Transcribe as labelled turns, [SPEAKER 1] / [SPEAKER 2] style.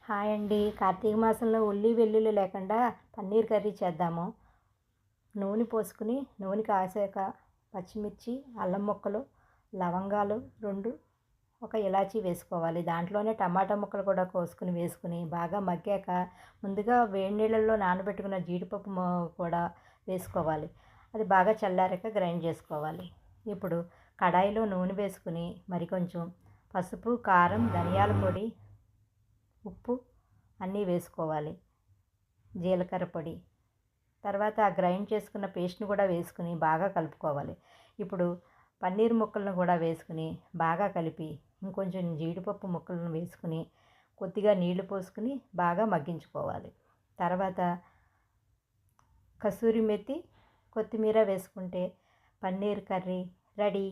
[SPEAKER 1] Hi అండి. కార్తీక మాసంలో ఉల్లి వెల్లుల్లి లేకుండా పన్నీర్ కర్రీ చేద్దాము. నూనె పోసుకుని నూనె కాసాక పచ్చిమిర్చి, అల్లం ముక్కలు, లవంగాలు 2, ఒక ఇలాచీ వేసుకోవాలి. దాంట్లోనే టమాటా ముక్కలు కూడా కోసుకుని వేసుకుని బాగా మగ్గాక ముందుగా వేడి నీళ్ళల్లో నానబెట్టుకున్న జీడిపప్పు కూడా వేసుకోవాలి. అది బాగా చల్లారాక గ్రైండ్ చేసుకోవాలి. ఇప్పుడు కడాయిలో నూనె వేసుకుని మరి కొంచెం పసుపు, కారం, ధనియాల పొడి, ఉప్పు అన్నీ వేసుకోవాలి. జీలకర్ర పొడి, తర్వాత ఆ గ్రైండ్ చేసుకున్న పేస్ట్ని కూడా వేసుకుని బాగా కలుపుకోవాలి. ఇప్పుడు పన్నీర్ ముక్కలను కూడా వేసుకుని బాగా కలిపి ఇంకొంచెం జీడిపప్పు ముక్కలను వేసుకుని కొద్దిగా నీళ్లు పోసుకుని బాగా మగ్గించుకోవాలి. తర్వాత కసూరి మెతి, కొత్తిమీర వేసుకుంటే పన్నీర్ కర్రీ రెడీ.